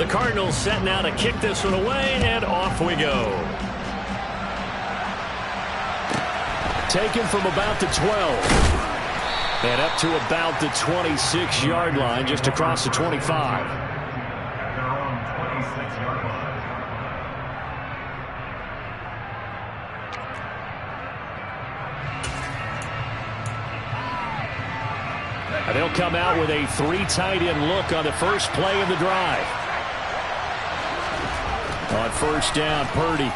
Cardinals set now to kick this one away, and off we go. Taken from about the 12. And up to about the 26-yard line, just across the 25. And they'll come out with a 3 tight end look on the first play of the drive. On first down, Purdy.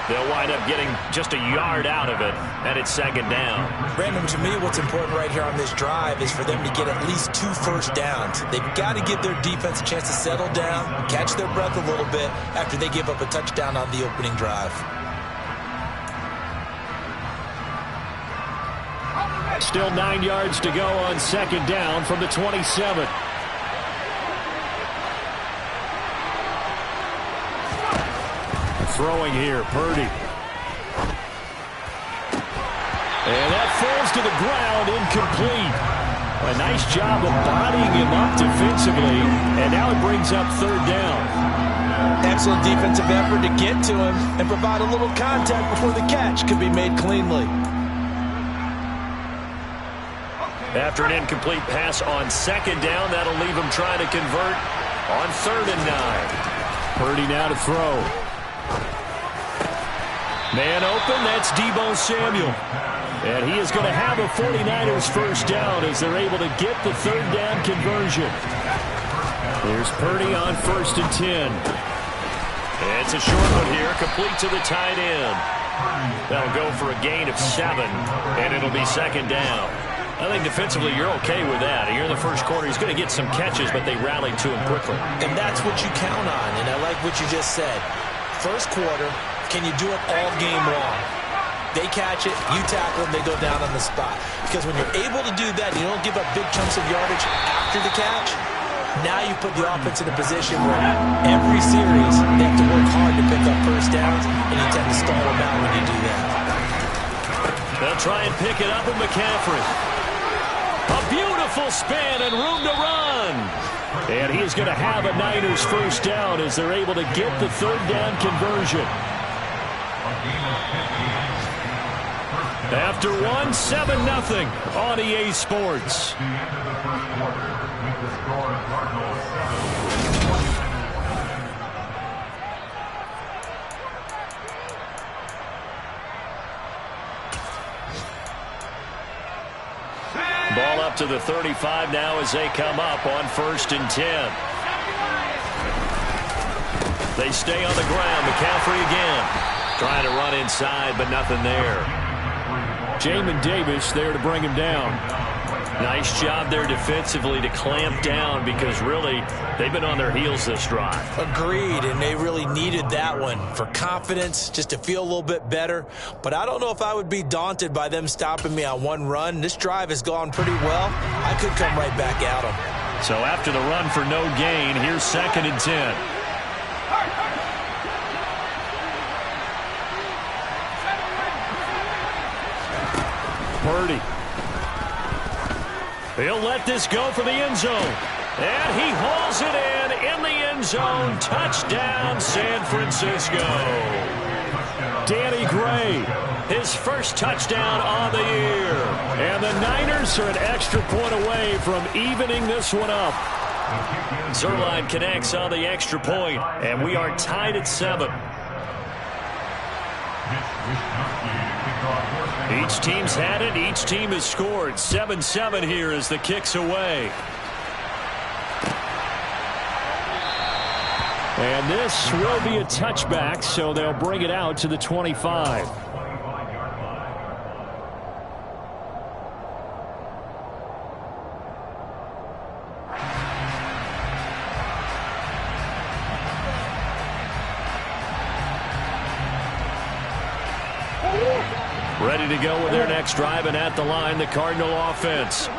They'll wind up getting just a yard out of it, and it's second down. Brandon, to me, what's important right here on this drive is for them to get at least 2 first downs. They've got to give their defense a chance to settle down, catch their breath a little bit after they give up a touchdown on the opening drive. Still 9 yards to go on second down from the 27. Throwing here, Purdy. And that falls to the ground, incomplete. A nice job of bodying him up defensively, and now it brings up third down. Excellent defensive effort to get to him and provide a little contact before the catch could be made cleanly. After an incomplete pass on second down, that'll leave him trying to convert on 3rd and 9. Purdy now to throw. Man open, that's Deebo Samuel. And he is going to have a 49ers first down as they're able to get the third down conversion. There's Purdy on 1st and 10. It's a short one here, complete to the tight end. That'll go for a gain of 7, and it'll be second down. I think defensively you're okay with that. Here in the first quarter, he's going to get some catches, but they rallied to him quickly. And that's what you count on, and I like what you just said. First quarter, can you do it all game long? They catch it, you tackle them, they go down on the spot. Because when you're able to do that, you don't give up big chunks of yardage after the catch. Now you put the offense in a position where every series they have to work hard to pick up first downs, and you tend to stall them out when you do that. They'll try and pick it up with McCaffrey. A beautiful spin and room to run. And he is going to have a Niners first down as they're able to get the third down conversion. After 1, 7-0 on EA Sports. Ball up to the 35 now as they come up on 1st and 10. They stay on the ground. McCaffrey again. Trying to run inside, but nothing there. Jamin Davis there to bring him down. Nice job there defensively to clamp down because really they've been on their heels this drive. Agreed, and they really needed that one for confidence, just to feel a little bit better. But I don't know if I would be daunted by them stopping me on one run. This drive has gone pretty well. I could come right back at them. So after the run for no gain, here's 2nd and 10. Purdy. He'll let this go for the end zone. And he hauls it in the end zone. Touchdown, San Francisco. Danny Gray, his first touchdown on the year. And the Niners are an extra point away from evening this one up. Zerline connects on the extra point, and we are tied at 7. Each team's had it. Each team has scored. 7-7 here as the kick's away. And this will be a touchback, so they'll bring it out to the 25. Ready to go with their next drive, and at the line, the Cardinal offense.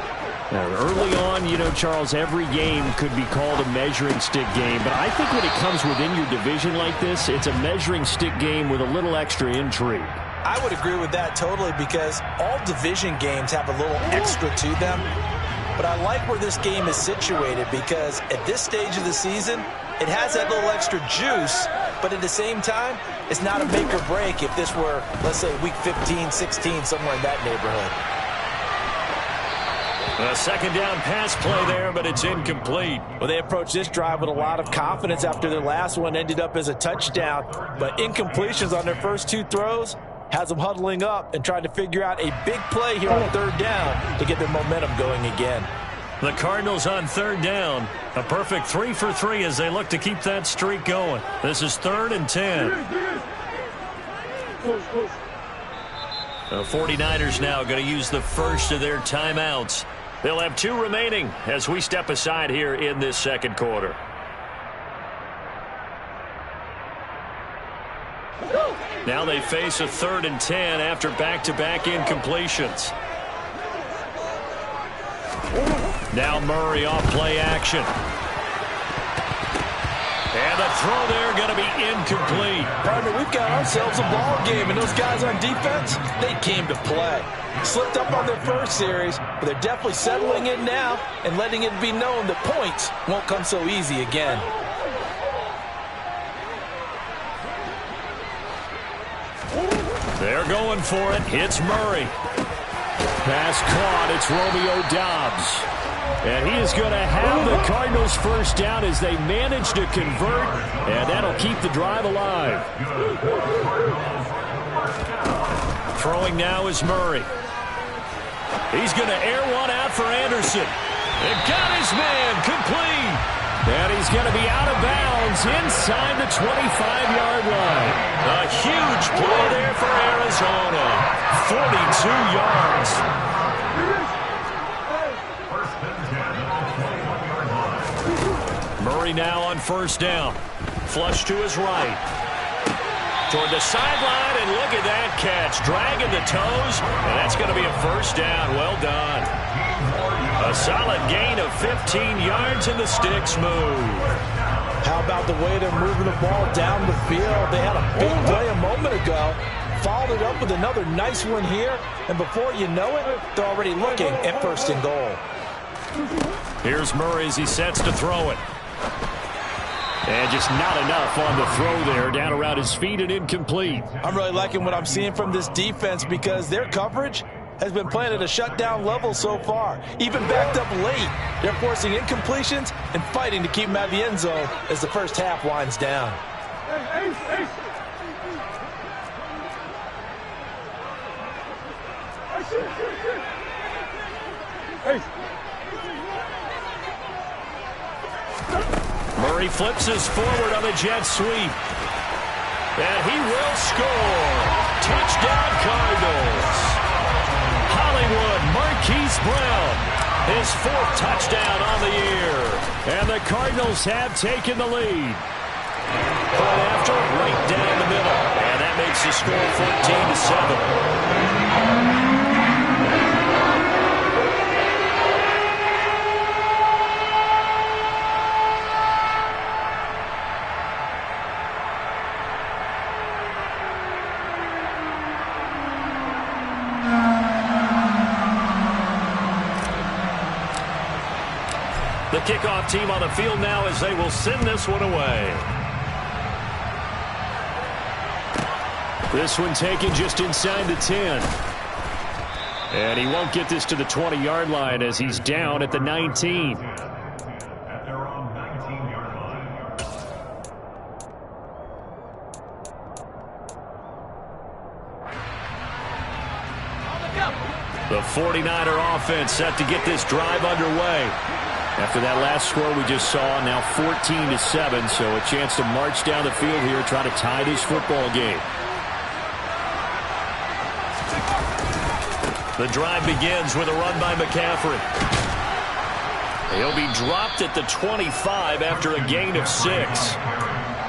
Now, early on, you know, Charles, every game could be called a measuring stick game, but I think when it comes within your division like this, it's a measuring stick game with a little extra intrigue. I would agree with that totally, because all division games have a little extra to them. But I like where this game is situated because at this stage of the season, it has that little extra juice, but at the same time, it's not a make or break if this were, let's say, week 15, 16, somewhere in that neighborhood. A second down pass play there, but it's incomplete. Well, they approached this drive with a lot of confidence after their last one ended up as a touchdown. But incompletions on their first two throws has them huddling up and trying to figure out a big play here on third down to get their momentum going again. The Cardinals on third down. A perfect 3 for 3 as they look to keep that streak going. This is 3rd and 10. The 49ers now going to use the first of their timeouts. They'll have 2 remaining as we step aside here in this second quarter. Now they face a 3rd and 10 after back-to-back incompletions. Now Murray off play action. And the throw there going to be incomplete. Partner, we've got ourselves a ball game, and those guys on defense, they came to play. Slipped up on their first series, but they're definitely settling in now and letting it be known that points won't come so easy again. They're going for it. It's Murray. Pass caught. It's Romeo Doubs. And he is going to have the Cardinals first down as they manage to convert, and that'll keep the drive alive. Throwing now is Murray. He's going to air one out for Anderson. And got his man complete. And he's going to be out of bounds inside the 25-yard line. A huge play there for Arizona. 42 yards. Murray now on first down. Flush to his right. Toward the sideline, and look at that catch. Dragging the toes, and that's going to be a first down. Well done. A solid gain of 15 yards, and the sticks move. How about the way they're moving the ball down the field? They had a big play a moment ago. Followed it up with another nice one here, and before you know it, they're already looking at first and goal. Here's Murray as he sets to throw it. And just not enough on the throw there. Down around his feet and incomplete. I'm really liking what I'm seeing from this defense because their coverage has been playing at a shutdown level so far. Even backed up late, they're forcing incompletions and fighting to keep them out of the end zone as the first half winds down. Murray flips his forward on the jet sweep. And he will score. Touchdown Cardinals. Hollywood Marquise Brown, his 4th touchdown on the year. And the Cardinals have taken the lead. But after, right down the middle. And that makes the score 14-7. The kickoff team on the field now as they will send this one away. This one taken just inside the 10. And he won't get this to the 20-yard line as he's down at the 19. The 49er offense set to get this drive underway. After that last score we just saw, now 14-7, so a chance to march down the field here, try to tie this football game. The drive begins with a run by McCaffrey. He'll be dropped at the 25 after a gain of 6.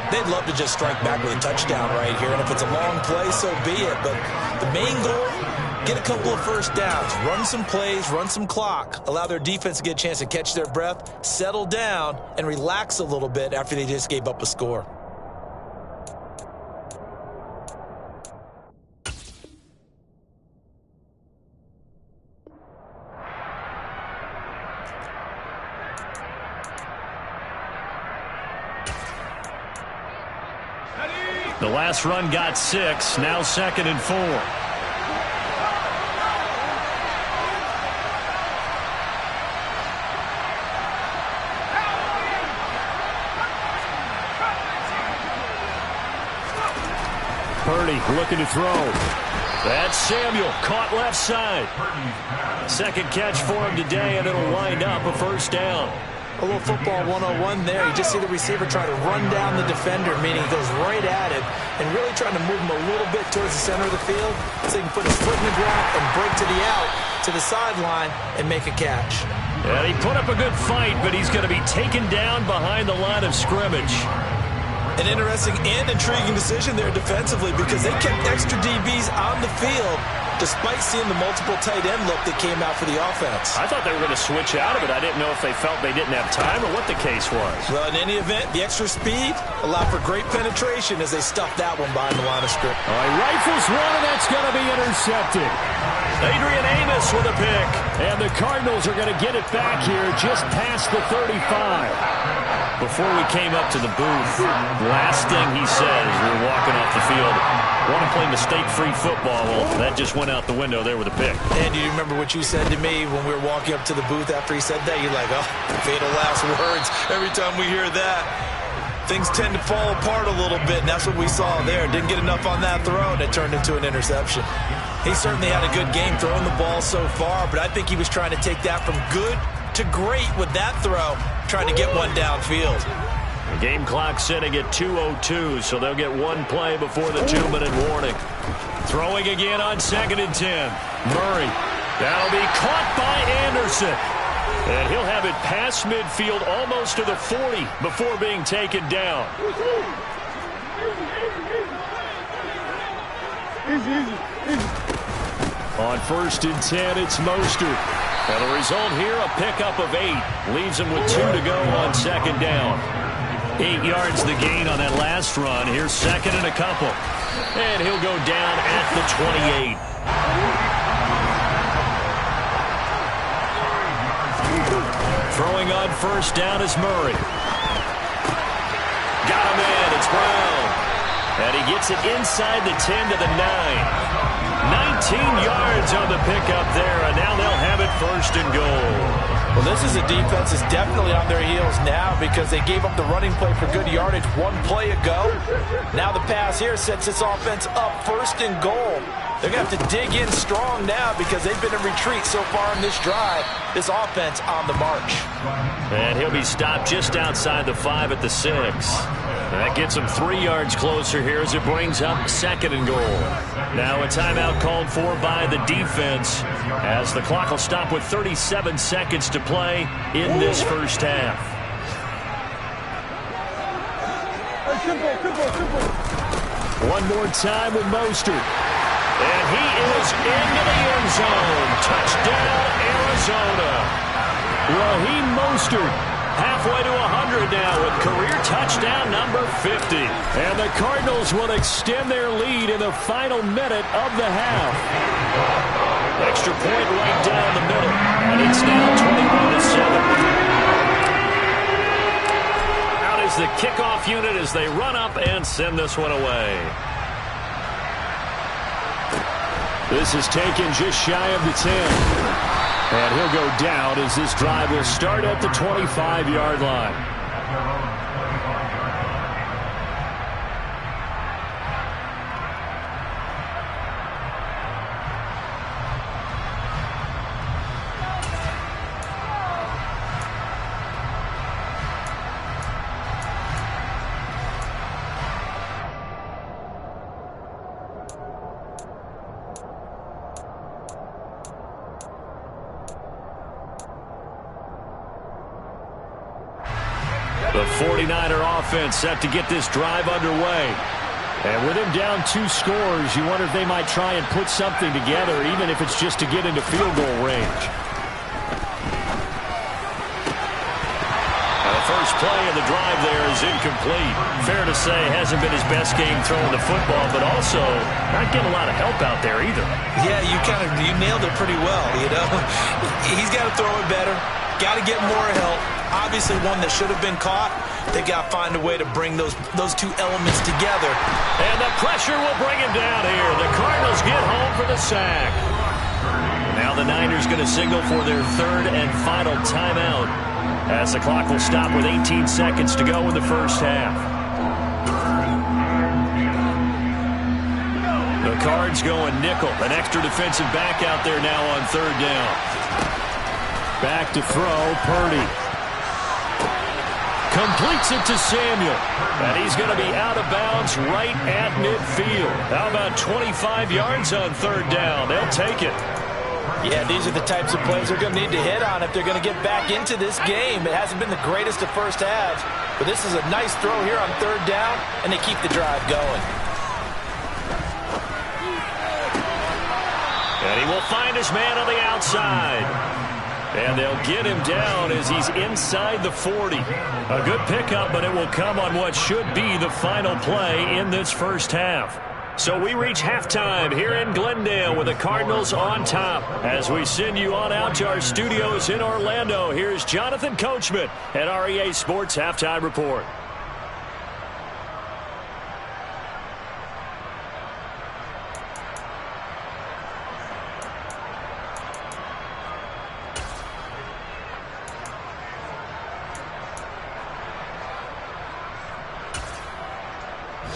They'd love to just strike back with a touchdown right here, and if it's a long play, so be it. But the main goal, get a couple of first downs, run some plays, run some clock, allow their defense to get a chance to catch their breath, settle down, and relax a little bit after they just gave up a score. The last run got 6. Now 2nd and 4. Purdy looking to throw. That's Samuel, caught left side. Second catch for him today, and it'll wind up a first down. A little football 101 there. You just see the receiver try to run down the defender, meaning he goes right at it, and really trying to move him a little bit towards the center of the field so he can put his foot in the ground and break to the out, to the sideline, and make a catch. Yeah, he put up a good fight, but he's going to be taken down behind the line of scrimmage. An interesting and intriguing decision there defensively because they kept extra DBs on the field despite seeing the multiple tight end look that came out for the offense. I thought they were going to switch out of it. I didn't know if they felt they didn't have time or what the case was. Well, in any event, the extra speed allowed for great penetration as they stuffed that one behind the line of scrimmage. All right, rifles one, and that's going to be intercepted. Adrian Amos with a pick. And the Cardinals are going to get it back here just past the 35. Before we came up to the booth, last thing he said as we were walking off the field, want to play mistake-free football. Well, that just went out the window there with a pick. And do you remember what you said to me when we were walking up to the booth after he said that? You're like, oh, fatal last words. Every time we hear that, things tend to fall apart a little bit, and that's what we saw there. Didn't get enough on that throw, and it turned into an interception. He certainly had a good game throwing the ball so far, but I think he was trying to take that from good to great with that throw, trying to get one downfield. The game clock sitting at 2:02, so they'll get one play before the 2-minute warning. Throwing again on 2nd and 10. Murray. That'll be caught by Anderson. And he'll have it past midfield almost to the 40 before being taken down. On 1st and 10, it's Mostert. And the result here, a pickup of 8. Leaves him with 2 to go on 2nd down. 8 yards the gain on that last run. Here's 2nd and a couple. And he'll go down at the 28. Throwing on 1st down is Murray. Got him in. It's Brown. And he gets it inside the 10 to the 9. 19 yards on the pickup there, and now they'll have it 1st and goal. Well, this is a defense that's definitely on their heels now because they gave up the running play for good yardage one play ago. Now the pass here sets this offense up 1st and goal. They're going to have to dig in strong now because they've been in retreat so far in this drive. This offense on the march. And he'll be stopped just outside the 5 at the 6. That gets him 3 yards closer here as it brings up 2nd and goal. Now a timeout called for by the defense as the clock will stop with 37 seconds to play in this first half. One more time with Mostert. And he is into the end zone. Touchdown, Arizona. Raheem Mostert. Halfway to 100 now with career touchdown number 50. And the Cardinals will extend their lead in the final minute of the half. Extra point right down the middle. And it's now 21-7. Out is the kickoff unit as they run up and send this one away. This is taken just shy of the 10. And he'll go down as this drive will start at the 25-yard line. The 49er offense set to get this drive underway. And with him down 2 scores, you wonder if they might try and put something together, even if it's just to get into field goal range. And the first play of the drive there is incomplete. Fair to say, hasn't been his best game throwing the football, but also not getting a lot of help out there either. Yeah, you nailed it pretty well, you know. He's got to throw it better. Got to get more help. Obviously one that should have been caught. They got to find a way to bring those two elements together. And the pressure will bring him down here. The Cardinals get home for the sack. Now the Niners going to signal for their third and final timeout, as the clock will stop with 18 seconds to go in the first half. The Cards going nickel. An extra defensive back out there now on third down. Back to throw, Purdy. Completes it to Samuel. And he's going to be out of bounds right at midfield. How about 25 yards on third down? They'll take it. Yeah, these are the types of plays they're going to need to hit on if they're going to get back into this game. It hasn't been the greatest of first halves, but this is a nice throw here on third down, and they keep the drive going. And he will find his man on the outside. And they'll get him down as he's inside the 40. A good pickup, but it will come on what should be the final play in this first half. So we reach halftime here in Glendale with the Cardinals on top. As we send you on out to our studios in Orlando, here's Jonathan Coachman at REA Sports Halftime Report.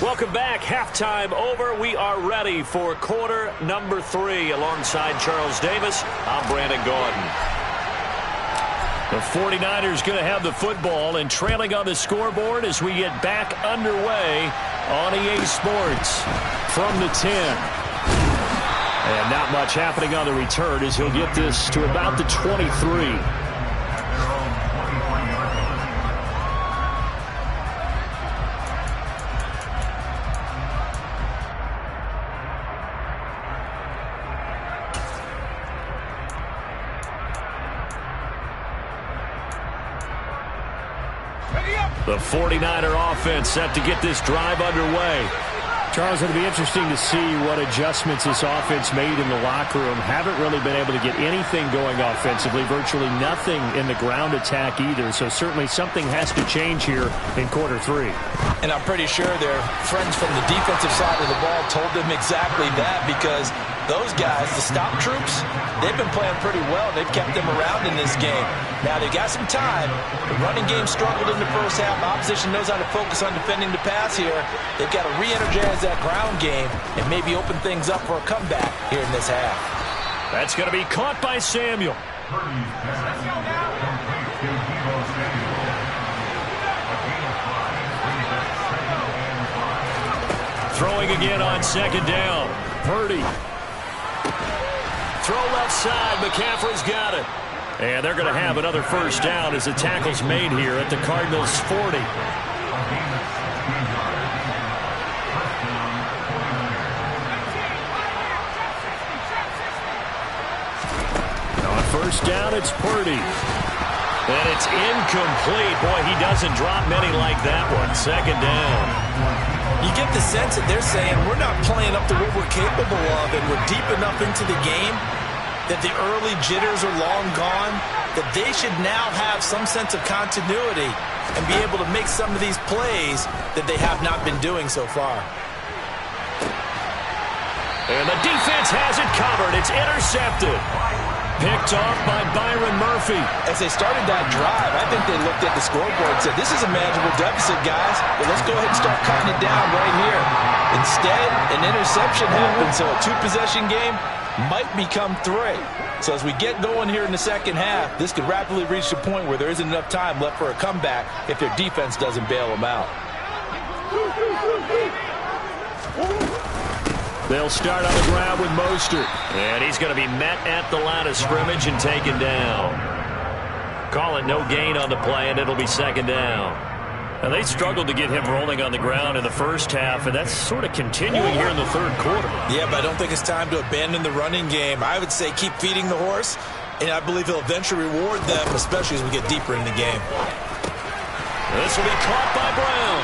Welcome back. Halftime over. We are ready for quarter number 3. Alongside Charles Davis, I'm Brandon Gaudin. The 49ers going to have the football and trailing on the scoreboard as we get back underway on EA Sports from the 10. And not much happening on the return as he'll get this to about the 23. The 49er offense set to get this drive underway. Charles, it'll be interesting to see what adjustments this offense made in the locker room. Haven't really been able to get anything going offensively, virtually nothing in the ground attack either. So certainly something has to change here in quarter 3. And I'm pretty sure their friends from the defensive side of the ball told them exactly that, because those guys, the stop troops, they've been playing pretty well. They've kept them around in this game. Now, they've got some time. The running game struggled in the first half. The opposition knows how to focus on defending the pass here. They've got to re-energize that ground game and maybe open things up for a comeback here in this half. That's going to be caught by Samuel. Throwing again on second down. Purdy. Throw left side. McCaffrey's got it. And they're going to have another first down as the tackle's made here at the Cardinals' 40. On first down, it's Purdy. And it's incomplete. Boy, he doesn't drop many like that one. Second down. You get the sense that they're saying we're not playing up to what we're capable of, and we're deep enough into the game that the early jitters are long gone, that they should now have some sense of continuity and be able to make some of these plays that they have not been doing so far. And the defense has it covered. It's intercepted. Picked off by Byron Murphy. As they started that drive, I think they looked at the scoreboard and said, this is a manageable deficit, guys, but let's go ahead and start cutting it down right here. Instead, an interception happened, so a 2-possession game might become 3. So as we get going here in the second half, this could rapidly reach the point where there isn't enough time left for a comeback if their defense doesn't bail them out. They'll start on the ground with Mostert. And he's going to be met at the line of scrimmage and taken down. Call it no gain on the play, and it'll be second down. And they struggled to get him rolling on the ground in the first half, and that's sort of continuing here in the third quarter. Yeah, but I don't think it's time to abandon the running game. I would say keep feeding the horse, and I believe he'll eventually reward them, especially as we get deeper in the game. This will be caught by Brown.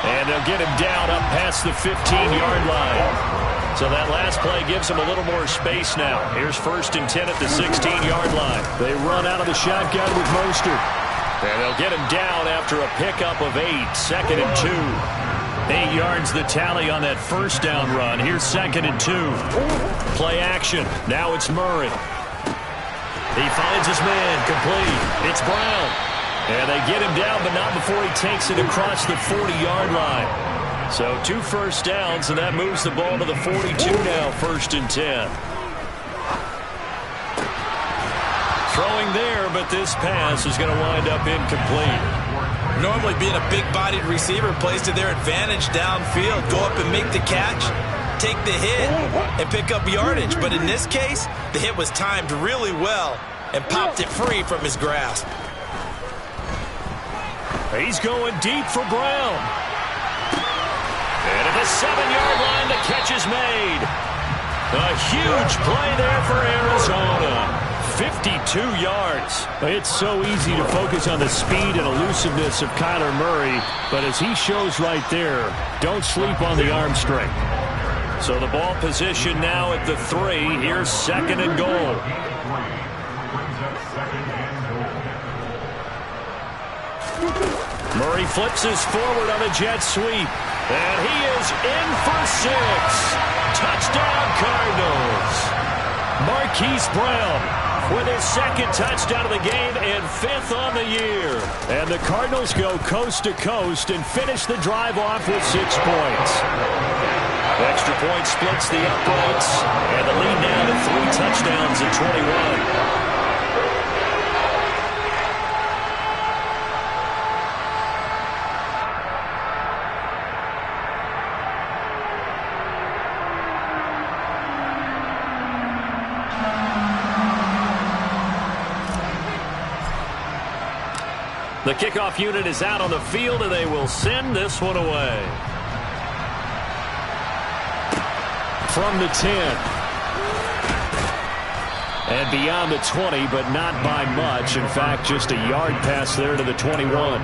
And they'll get him down up past the 15-yard line. So that last play gives them a little more space now. Here's 1st and 10 at the 16-yard line. They run out of the shotgun with Mostert. And they'll get him down after a pickup of 8. 2nd and 2. 8 yards the tally on that first down run. Here's 2nd and 2. Play action. Now it's Murray. He finds his man. Complete. It's Brown. And they get him down, but not before he takes it across the 40-yard line. So 2 first downs, and that moves the ball to the 42 now, 1st and 10. Throwing there, but this pass is going to wind up incomplete. Normally being a big-bodied receiver plays to their advantage downfield. Go up and make the catch, take the hit, and pick up yardage. But in this case, the hit was timed really well and popped it free from his grasp. He's going deep for Brown. And at the 7-yard line, the catch is made. A huge play there for Arizona. 52 yards. It's so easy to focus on the speed and elusiveness of Kyler Murray, but as he shows right there, don't sleep on the arm strength. So the ball position now at the 3. Here's 2nd and goal. Murray flips his forward on a jet sweep, and he is in for 6. Touchdown Cardinals. Marquise Brown with his 2nd touchdown of the game and 5th on the year. And the Cardinals go coast to coast and finish the drive off with 6 points. Extra point splits the uprights, and the lead now to 3 touchdowns at 21. The kickoff unit is out on the field, and they will send this one away. From the 10. And beyond the 20, but not by much. In fact, just a yard pass there to the 21.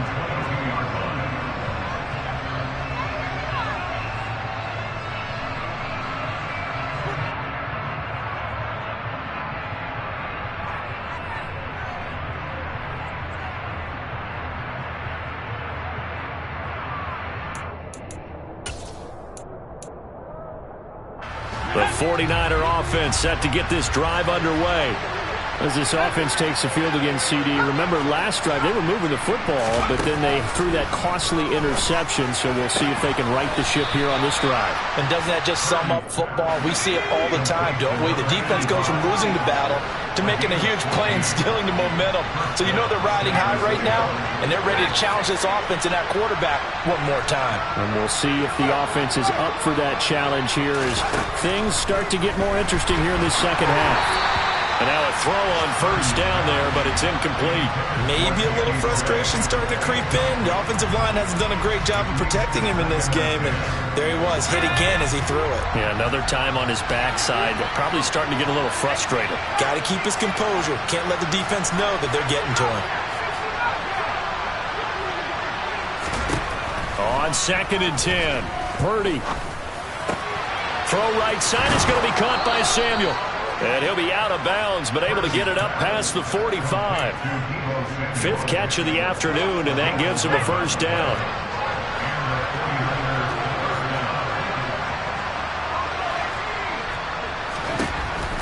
The 49er offense set to get this drive underway. As this offense takes the field against CD, remember last drive they were moving the football, but then they threw that costly interception, so we'll see if they can right the ship here on this drive. And doesn't that just sum up football? We see it all the time, don't we? The defense goes from losing the battle to making a huge play and stealing the momentum. So you know they're riding high right now, and they're ready to challenge this offense and that quarterback one more time. And we'll see if the offense is up for that challenge here as things start to get more interesting here in this second half. And now a throw on first down there, but it's incomplete. Maybe a little frustration starting to creep in. The offensive line hasn't done a great job of protecting him in this game, and there he was, hit again as he threw it. Yeah, another time on his backside, probably starting to get a little frustrated. Got to keep his composure. Can't let the defense know that they're getting to him. On 2nd and 10, Purdy. Throw right side is going to be caught by Samuel. And he'll be out of bounds, but able to get it up past the 45. 5th catch of the afternoon, and that gives him a first down.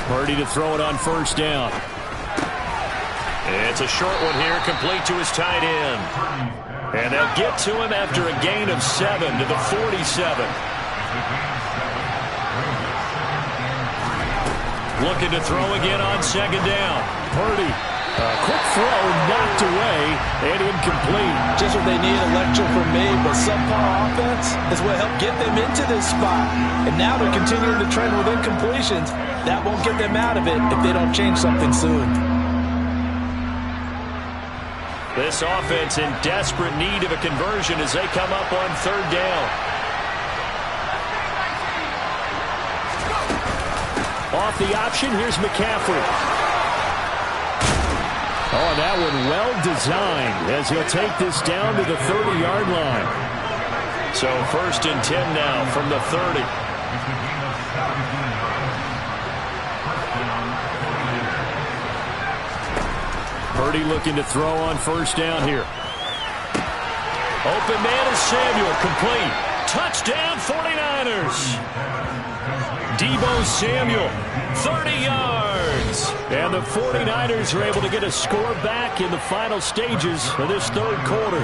Purdy to throw it on first down. It's a short one here, complete to his tight end. And they'll get to him after a gain of 7 to the 47. Looking to throw again on 2nd down. Purdy, a quick throw, knocked away, and incomplete. Just what they need, a lecture from me, but subpar offense is what helped get them into this spot. And now they're continuing to trend with incompletions. That won't get them out of it if they don't change something soon. This offense in desperate need of a conversion as they come up on 3rd down. Off the option, here's McCaffrey. Oh, that one well designed as he'll take this down to the 30-yard line. So 1st and 10 now from the 30. Purdy looking to throw on first down here. Open man is Samuel, complete. Touchdown 49ers. Debo Samuel, 30 yards. And the 49ers are able to get a score back in the final stages of this third quarter.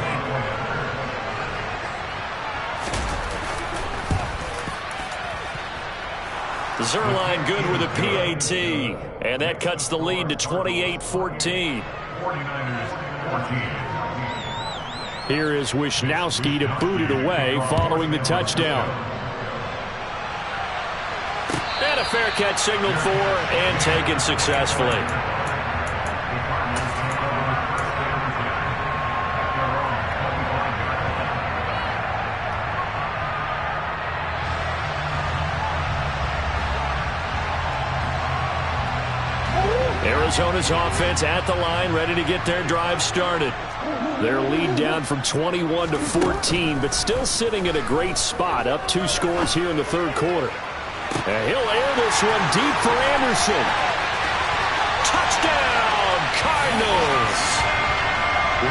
Zerline good with a PAT. And that cuts the lead to 28-14. 49ers 14. Here is Wisnowski to boot it away following the touchdown. And a fair catch signaled for and taken successfully. Arizona's offense at the line, ready to get their drive started. Their lead down from 21 to 14, but still sitting at a great spot, up 2 scores here in the third quarter. And he'll air this one deep for Anderson. Touchdown, Cardinals!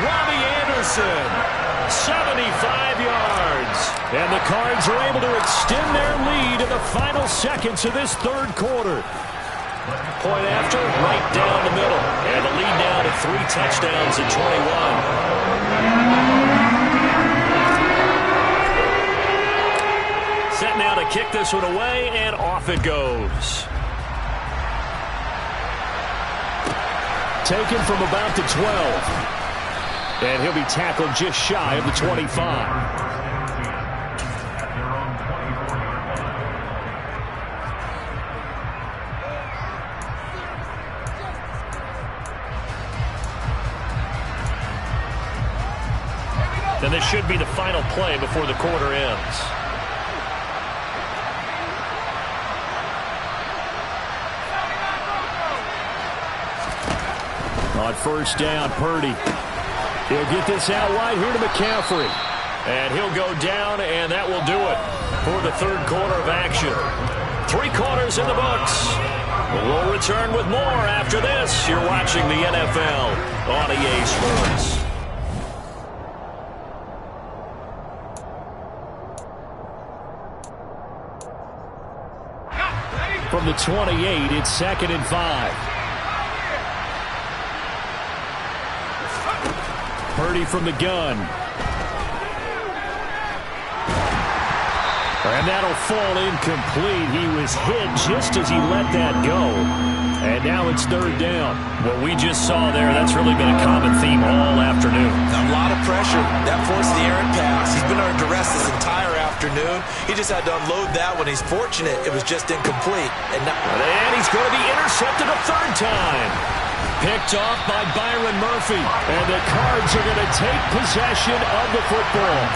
Robbie Anderson, 75 yards. And the Cards are able to extend their lead in the final seconds of this third quarter. Point after, right down the middle. And the lead now to 3 touchdowns at 21. Set now to kick this one away, and off it goes. Taken from about the 12. And he'll be tackled just shy of the 25. Then this should be the final play before the quarter ends. On first down, Purdy. He'll get this out wide here to McCaffrey. And he'll go down, and that will do it for the third quarter of action. 3 quarters in the books. We'll return with more after this. You're watching the NFL on EA Sports. From the 28, it's 2nd and 5. Purdy from the gun. And that'll fall incomplete. He was hit just as he let that go. And now it's 3rd down. What we just saw there, that's really been a common theme all afternoon. A lot of pressure. That forced the errant pass. He's been under duress this entire afternoon. He just had to unload that when he's fortunate. It was just incomplete. And he's going to be intercepted a 3rd time. Picked off by Byron Murphy. And the Cards are going to take possession of the football.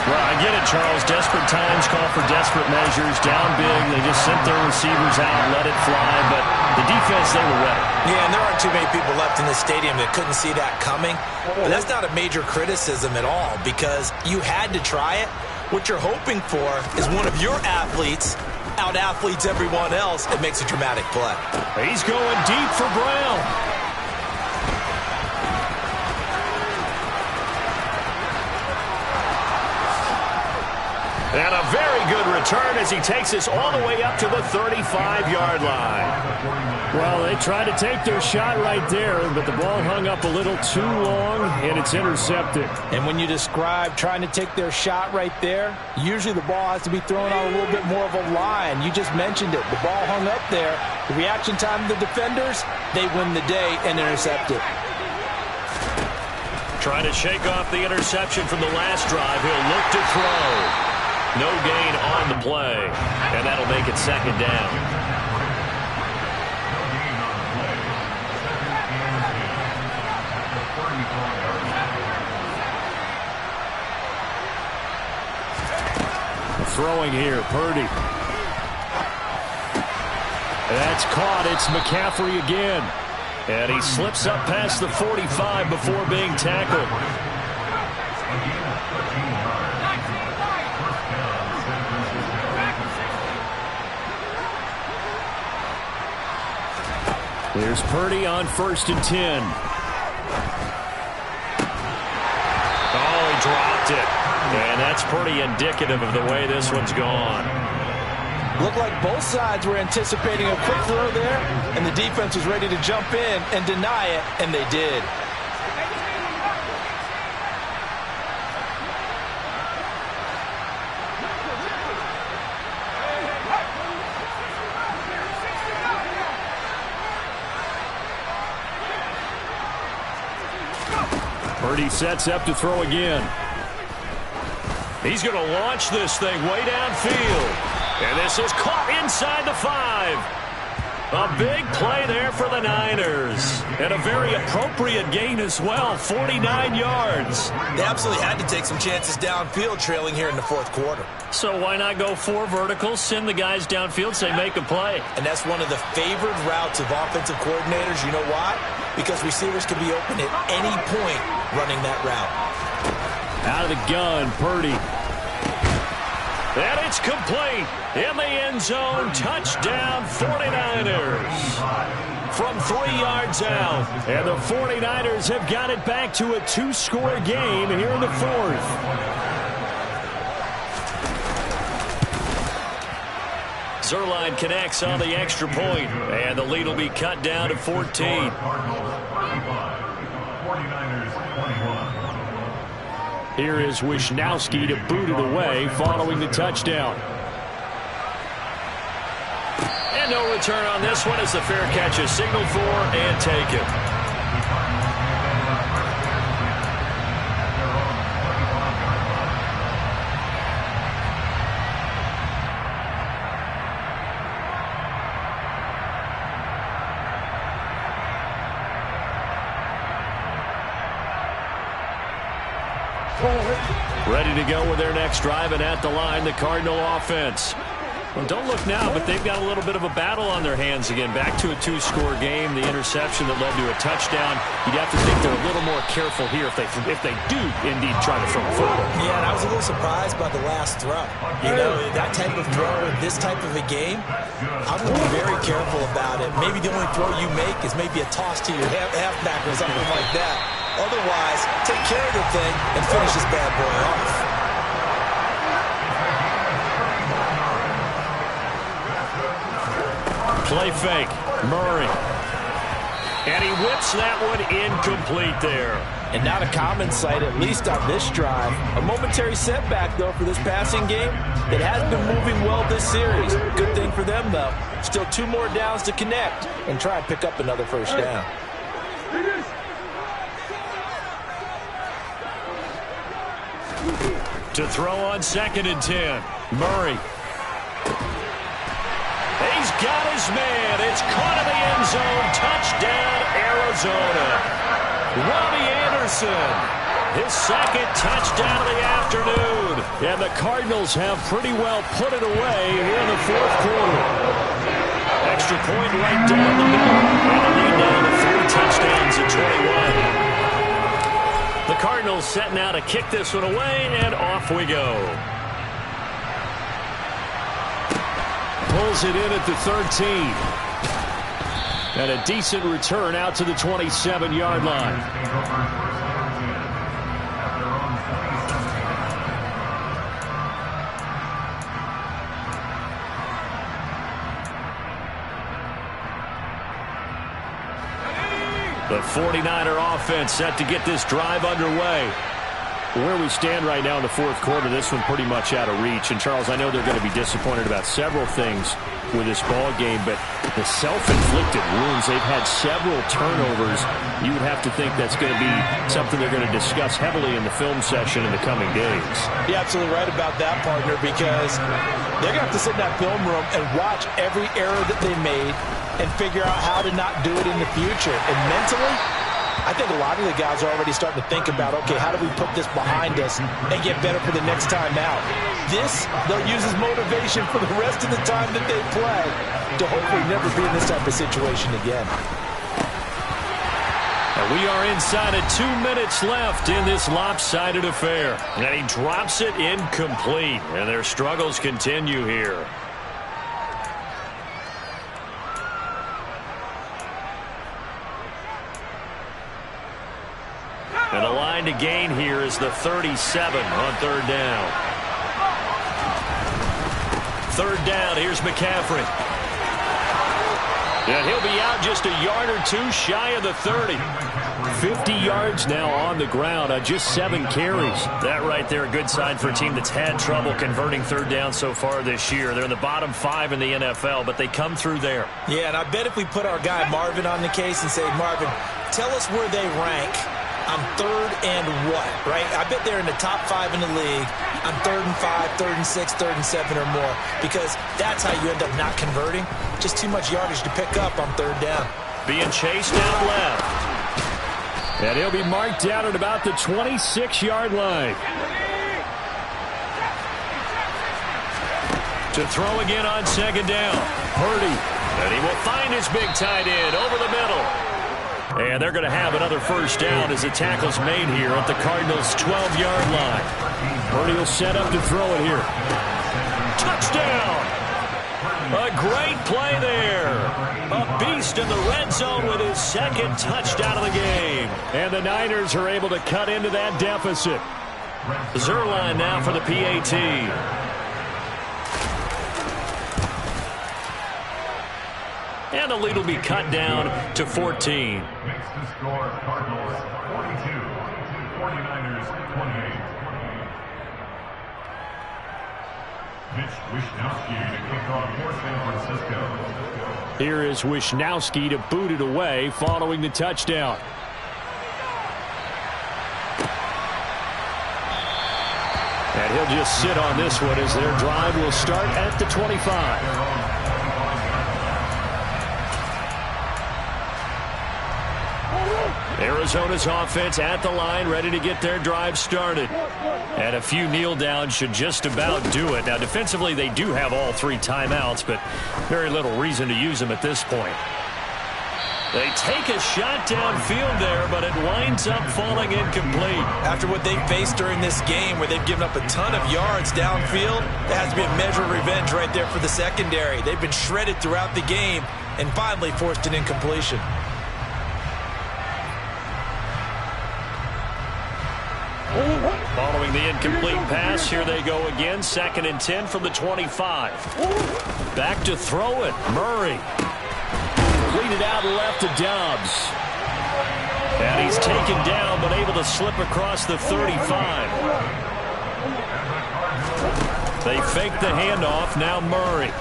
Well, I get it, Charles. Desperate times call for desperate measures. Down big, they just sent their receivers out, let it fly. But the defense, they were ready. Yeah, and there aren't too many people left in the stadium that couldn't see that coming. But that's not a major criticism at all because you had to try it. What you're hoping for is one of your athletes out-athletes everyone else and makes a dramatic play. He's going deep for Brown. And a very good return as he takes us all the way up to the 35-yard line. Well, they tried to take their shot right there, but the ball hung up a little too long, and it's intercepted. And when you describe trying to take their shot right there, usually the ball has to be thrown on a little bit more of a line. You just mentioned it. The ball hung up there. The reaction time of the defenders, they win the day and intercept it. Trying to shake off the interception from the last drive. He'll look to throw. No gain on the play, and that'll make it 2nd down. Throwing here, Purdy. That's caught. It's McCaffrey again. And he slips up past the 45 before being tackled. Here's Purdy on 1st and 10. it. And that's pretty indicative of the way this one's gone. Looked like both sides were anticipating a quick throw there, and the defense was ready to jump in and deny it, and they did. Purdy sets up to throw again. He's going to launch this thing way downfield. And this is caught inside the 5. A big play there for the Niners. And a very appropriate gain as well, 49 yards. They absolutely had to take some chances downfield trailing here in the fourth quarter. So why not go 4 verticals, send the guys downfield, say make a play. And that's one of the favored routes of offensive coordinators. You know why? Because receivers can be open at any point running that route. Out of the gun, Purdy. And it's complete in the end zone. Touchdown, 49ers. From 3 yards out. And the 49ers have got it back to a 2-score game here in the fourth. Zerline connects on the extra point. And the lead will be cut down to 14. 49ers 21. Here is Wisnowski to boot it away following the touchdown. And no return on this one as the fair catch is signaled for and taken. Ready to go with their next drive, and at the line, the Cardinal offense. Well, don't look now, but they've got a little bit of a battle on their hands again. Back to a 2-score game. The interception that led to a touchdown. You'd have to think they're a little more careful here if they do indeed try to throw a football. Yeah, and I was a little surprised by the last throw. You know, that type of throw in this type of a game, I'm going to be very careful about it. Maybe the only throw you make is maybe a toss to your halfback or something like that. Otherwise, take care of the thing and finish this bad boy off. Play fake. Murray. And he whips that one incomplete there. And not a common sight, at least on this drive. A momentary setback, though, for this passing game. It has been moving well this series. Good thing for them, though. Still 2 more downs to connect and try and pick up another first down. To throw on 2nd and 10. Murray. He's got his man. It's caught in the end zone. Touchdown, Arizona. Robbie Anderson. His 2nd touchdown of the afternoon. And the Cardinals have pretty well put it away here in the fourth quarter. Extra point right down the middle. And the lead down to 3 touchdowns at 21. The Cardinals setting out to kick this one away, and off we go. Pulls it in at the 13. And a decent return out to the 27-yard line. The 49er offense set to get this drive underway. Where we stand right now in the fourth quarter, this one pretty much out of reach. And, Charles, I know they're going to be disappointed about several things with this ball game, but the self-inflicted wounds, they've had several turnovers. You would have to think that's going to be something they're going to discuss heavily in the film session in the coming days. You're absolutely right about that, partner, because they're going to have to sit in that film room and watch every error that they made and figure out how to not do it in the future. And mentally, I think a lot of the guys are already starting to think about, okay, how do we put this behind us and get better for the next time out? This, they'll use as motivation for the rest of the time that they play to hopefully never be in this type of situation again. And we are inside of 2 minutes left in this lopsided affair. And he drops it incomplete, and their struggles continue here. And a line to to gain here is the 37 on third down. Third down, here's McCaffrey. And he'll be out just a yard or two shy of the 30. 50 yards now on the ground on just 7 carries. That right there, a good sign for a team that's had trouble converting third down so far this year. They're in the bottom 5 in the NFL, but they come through there. Yeah, and I bet if we put our guy Marvin on the case and say, Marvin, tell us where they rank on third and what, right? I bet they're in the top 5 in the league on 3rd and 5, 3rd and 6, 3rd and 7 or more, because that's how you end up not converting. Just too much yardage to pick up on third down. Being chased out left. And he'll be marked down at about the 26-yard line. To throw again on second down. Purdy. And he will find his big tight end over the middle. And they're going to have another first down as the tackle's made here at the Cardinals' 12-yard line. Purdy will set up to throw it here. Touchdown! A great play there. A beast in the red zone with his second touchdown of the game. And the Niners are able to cut into that deficit. Zerline now for the PAT. And the lead will be cut down to 14. Makes the score Cardinals 42, 49ers 28. Mitch Wishnowsky to kick off for San Francisco. Here is Wishnowsky to boot it away following the touchdown. And he'll just sit on this one as their drive will start at the 25. Arizona's offense at the line, ready to get their drive started. And a few kneel downs should just about do it. Now, defensively, they do have all 3 timeouts, but very little reason to use them at this point. They take a shot downfield there, but it winds up falling incomplete. After what they faced during this game, where they've given up a ton of yards downfield, there has to be a measure of revenge right there for the secondary. They've been shredded throughout the game and finally forced an incompletion. Following the incomplete pass, here they go again. 2nd and 10 from the 25. Back to throw it. Murray. Lead it out left to Dobbs. And he's taken down, but able to slip across the 35. They fake the handoff. Now Murray.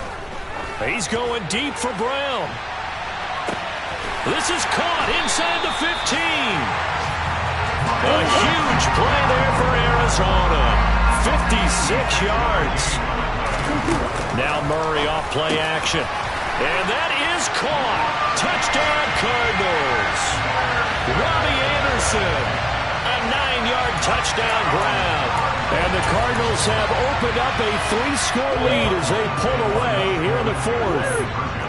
He's going deep for Brown. This is caught inside the 15. A huge play there for Arizona. 56 yards. Now Murray off play action. And that is caught. Touchdown Cardinals. Robbie Anderson. A 9-yard touchdown grab. And the Cardinals have opened up a 3-score lead as they pull away here in the 4th.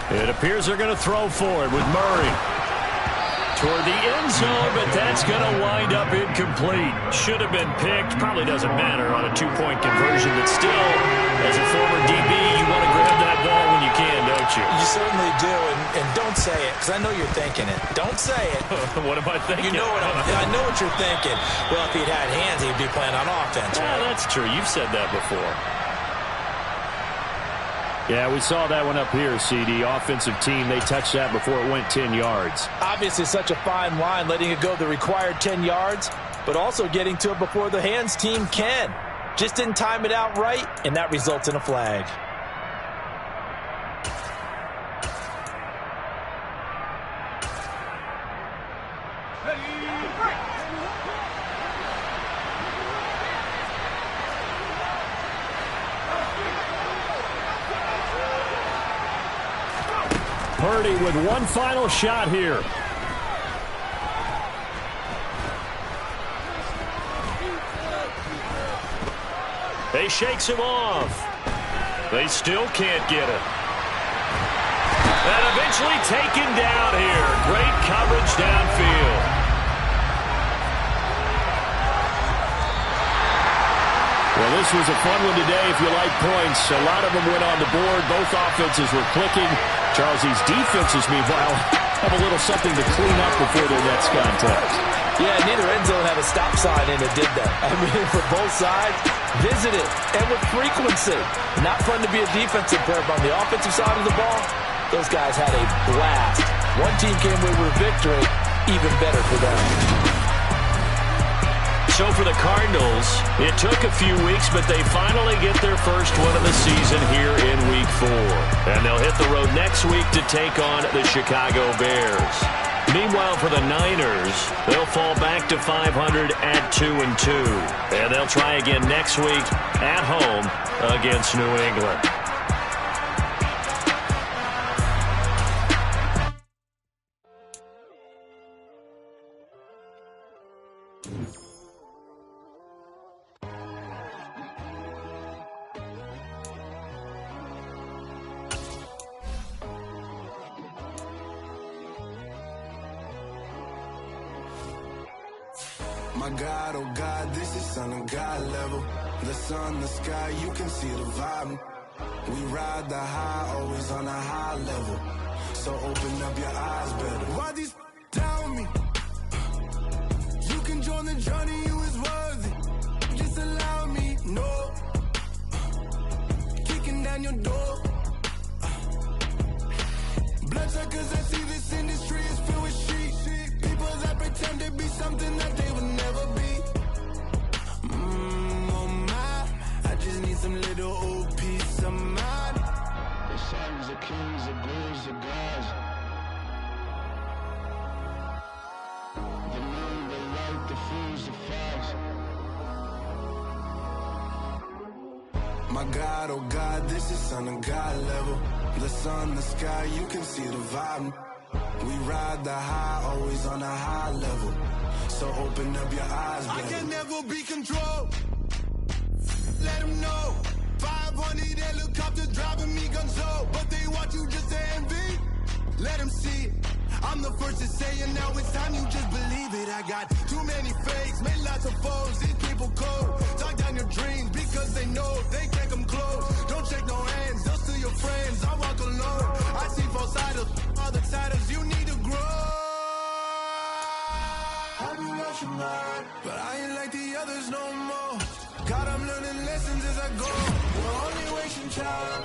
It appears they're going to throw for it with Murray. Toward the end zone, but that's going to wind up incomplete. Should have been picked. Probably doesn't matter on a 2-point conversion, but still, as a former DB, you want to grab that ball when you can, don't you? You certainly do, and don't say it, because I know you're thinking it. Don't say it. What am I thinking? You know I know what you're thinking. Well, if he'd had hands, he'd be playing on offense. Yeah, right? that's true. You've said that before. Yeah, we saw that one up here, CD. Offensive team, they touched that before it went 10 yards. Obviously, such a fine line, letting it go the required 10 yards, but also getting to it before the hands team can. Just didn't time it out right, and that results in a flag. Purdy with one final shot here. They shakes him off. They still can't get it. And eventually taken down here. Great coverage downfield. Well, this was a fun one today if you like points. A lot of them went on the board. Both offenses were clicking. Charles, these defenses, meanwhile, have a little something to clean up before their next contest. Yeah, neither end zone had a stop sign in it did that. I mean, for both sides, visit it, and with frequency. Not fun to be a defensive player, but on the offensive side of the ball, those guys had a blast. One team came away with a victory, even better for them. So for the Cardinals, it took a few weeks, but they finally get their first win of the season here in Week 4. And they'll hit the road next week to take on the Chicago Bears. Meanwhile, for the Niners, they'll fall back to 500 at 2-2. And they'll try again next week at home against New England. My God, oh God, this is Son of God level. The sun, the sky, you can see the vibe. We ride the high, always on a high level. So open up your eyes better. Why these tell me? You can join the journey, you is worthy. Just allow me, no. Kicking down your door. Bloodsuckers, I see this industry is filled with sheep. People that pretend to be something that they would never be. Oh my, I just need some little old peace of mind. The sons of kings, the ghouls, the gods. The moon, the light, the fools, the facts. My God, oh God, this is Son of God level. The sun, the sky, you can see the vibe. We ride the high, always on a high level. So open up your eyes, baby. I can never be controlled. Let them know. 500 helicopters driving me gonzo. But they want you just to envy. Let them see it. I'm the first to say it, now it's time you just believe it. I got too many fakes, made lots of foes. These people cold. Talk down your dreams because they know they can't come close. Don't shake no hands, they'll steal your friends. I walk alone. I see false idols, other titles, you need to grow. Have you lost your mind? But I ain't like the others no more. God, I'm learning lessons as I go. We're only wasting time.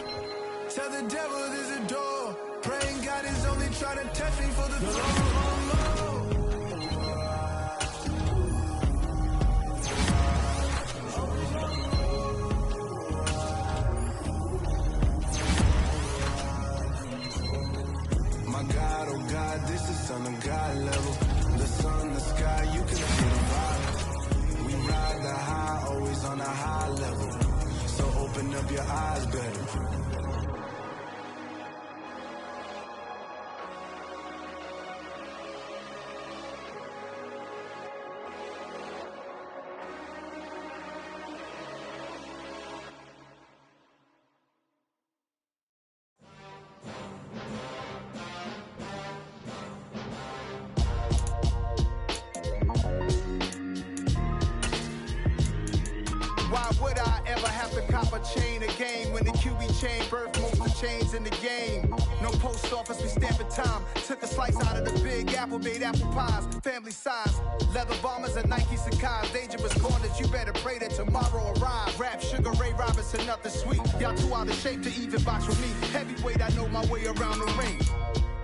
Tell the devil there's a door. Praying God is only trying to touch me for the throne. My God, oh God, this is Son of God level. The sun, the sky, you can see the vibe. We ride the high, always on a high level. So open up your eyes better. Why would I ever have to cop a chain again when the QB chain birthed most of the chains in the game? No post office, we stamping time. Took a slice out of the big apple, made apple pies. Family size, leather bombers and Nike Sacai's. Dangerous corners, you better pray that tomorrow arrive. Rap, Sugar Ray Robinson, nothing sweet. Y'all too out of shape to even box with me. Heavyweight, I know my way around the ring.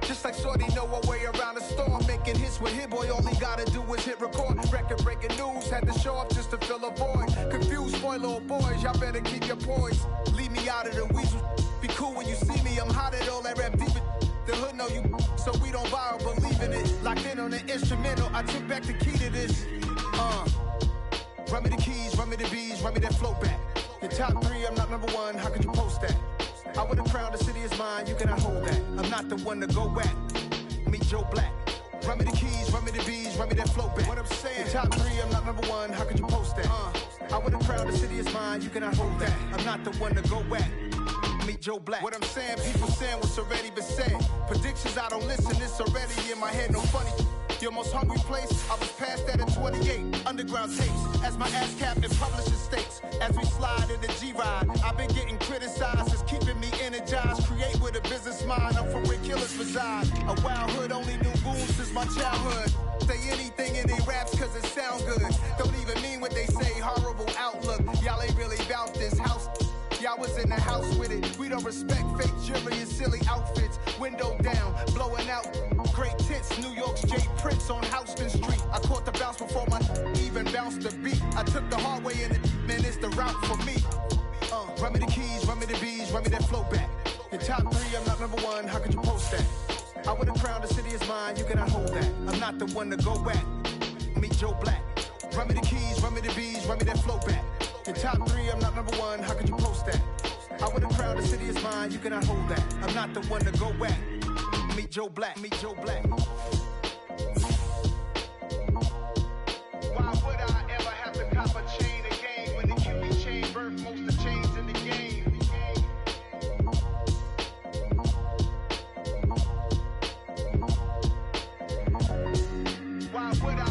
Just like Shorty know her way around the storm. Making hits with Hit Boy, all he gotta do is hit record. Record breaking news, had to show up just to fill a void. Confused, spoiled little boys, y'all better keep your poise. Leave me out of the weasel. Be cool when you see me, I'm hot at all that rap deep. The hood know you, so we don't borrow, believe in it. Locked in on the instrumental, I took back the key to this. Run me the keys, run me the bees, run me that flow back. Your top 3, I'm not number 1, how could you post that? I would've crowned the city is mine, you cannot hold that. I'm not the one to go at. Meet Joe Black. Run me the keys, run me the bees, run me that flow back. What I'm saying, your top 3, I'm not number 1, how could you post that? I would've crowned the city is mine, you cannot hold that. I'm not the one to go at. Meet Joe Black. What I'm saying, people saying what's already been said. Predictions, I don't listen, it's already in my head, no funny. Your most hungry place, I was past that at 28. Underground tapes, as my ass cap in publishing states. As we slide in the G-Ride, I've been getting criticized. It's keeping me energized. Create with a business mind, I'm from where killers reside. A wild hood, only knew goons since my childhood. Say anything in they raps cause it sound good. Don't even mean what they say, horrible outlook. Y'all ain't really about this house. Y'all was in the house with it. We don't respect fake jewelry and silly outfits. Window down, blowing out. Great tits, New York's J. Prince on Houston Street. I caught the bounce before my even bounced the beat. I took the hard way in it, man, it's the route for me. Run me the keys, run me the bees, run me that flow back. Your top 3, I'm not number 1, how could you post that? I would have crowned the city is mine, you cannot hold that. I'm not the one to go at. Meet Joe Black. Run me the keys, run me the bees, run me that flow back. Your top 3, I'm not number 1, how could you post that? I would have crowned the city is mine, you cannot hold that. I'm not the one to go at. Meet Joe Black, meet Joe Black. Why would I ever have to cop a chain again when the QB chain birthed most of the chains in the game? Why would I?